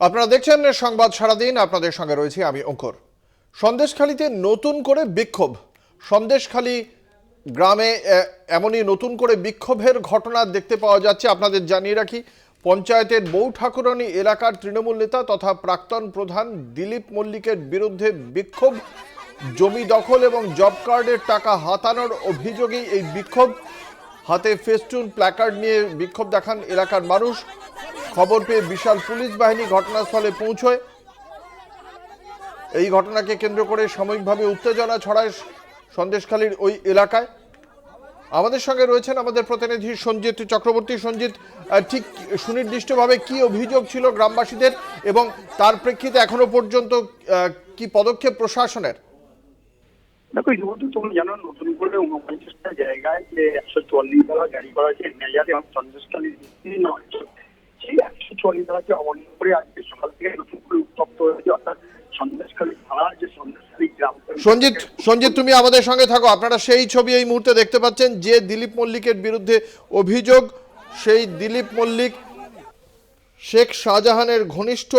আপনারা দেখছেন সংবাদ সারাদিন। আপনাদের সঙ্গে রয়েছি আমি অঙ্কুর। সন্দেশখালীতে নতুন করে বিক্ষোভ। সন্দেশখালী গ্রামে এমনই নতুন করে বিক্ষোভের ঘটনা দেখতে পাওয়া যাচ্ছে। আপনাদের জানিয়ে রাখি, পঞ্চায়েতের বউ ঠাকুরানী এলাকার তৃণমূল নেতা তথা প্রাক্তন প্রধান দিলীপ মল্লিকের বিরুদ্ধে বিক্ষোভ। জমি দখল এবং জব কার্ডের টাকা হাতানোর অভিযোগেই এই বিক্ষোভ। হাতে ফেস্টুন প্ল্যাকার্ড নিয়ে বিক্ষোভ দেখান এলাকার মানুষ। খবর পেয়ে বিশাল পুলিশ বাহিনী ঘটনাস্থলে পৌঁছয়। এই ঘটনাকে কেন্দ্র করে সাময়িকভাবে উত্তেজনা ছড়ায় সন্দেশখালীর ওই এলাকায়। আমাদের সঙ্গে রয়েছেন আমাদের প্রতিনিধি সঞ্জিত চক্রবর্তী। সঞ্জিত, ঠিক সুনির্দিষ্টভাবে কি অভিযোগ ছিল গ্রামবাসীদের এবং তার প্রেক্ষিতে এখনো পর্যন্ত কি পদক্ষেপ প্রশাসনের? দেখো, ইতিমধ্যে তুমি জানো নতুন করে 49টা জায়গায় যে 144 ধারা জারি করা হয়েছে মেয়াদ এবং সন্দেশখালীর বিস্তীর্ণ অঞ্চল, সেই 144 ধারাকে অমান্য করে আজকে সকাল থেকে নতুন করে উত্তপ্ত হয়েছে। অর্থাৎ সন্দেশখালী থানার যে সন্দেশখালী গ্রাম। সঞ্জিত, তুমি আমাদের সঙ্গে থাকো। আপনারা সেই ছবি এই মুহূর্তে দেখতে পাচ্ছেন, যে দিলীপ মল্লিকের বিরুদ্ধে অভিযোগ। সেই দিলীপ মল্লিক শেখ শাহজাহানের ঘনিষ্ঠ।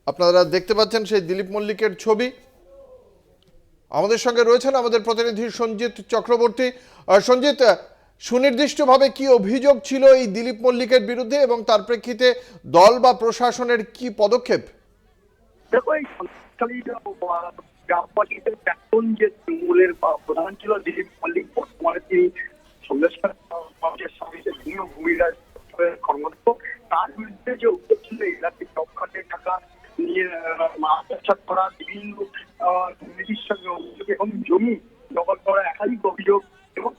আপনারা দেখতে পাচ্ছেন সেই দিলীপ মল্লিকের ছবি। আমাদের সঙ্গে রয়েছেন আমাদের প্রতিনিধি সঞ্জিত চক্রবর্তী। সঞ্জিত, সুনির্দিষ্টভাবে কি অভিযোগ ছিল এই দিলীপ মল্লিকের বিরুদ্ধে এবং তার প্রেক্ষিতে দল বা প্রশাসনের কি পদক্ষেপ? দেখো, এই সন্দেশখালী গ্রামবাসীদের প্রাক্তন যে তৃণমূলের প্রধান ছিল দিলীপ মল্লিক, বর্তমানে তিনি সন্দেশখালী সমিতির ভিন্ন ভূমিকায় কর্মরত। তার বিরুদ্ধে যে উদ্যোগ ছিল এলাকায় জব কার্ডের টাকা নিয়ে আত্মসাৎ করা, বিভিন্ন দুর্নীতির সঙ্গে অভিযোগ এবং জমি দখল করা একাধিক অভিযোগ এবং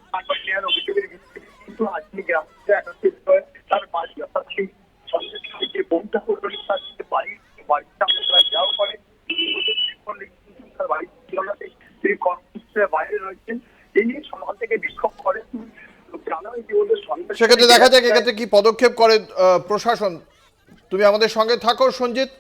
নেওয়ার অভিযোগের ভিত্তিতে কিন্তু আজকে গ্রামে একত্রিত হয়ে তার বাড়ি, অর্থাৎ সেই সন্দেশখালী যে বউটা করবেন তার বাড়িটা আমরা যাও করে তার বাড়ি ছিল না, তিনি কর্মসূচিতে বাইরে রয়েছেন। এই নিয়ে সকাল থেকে বিক্ষোভ করে। জানা ইতিমধ্যে সেক্ষেত্রে দেখা যাক এক্ষেত্রে কি পদক্ষেপ করে প্রশাসন। তুমি আমাদের সঙ্গে থাকো সঞ্জিত।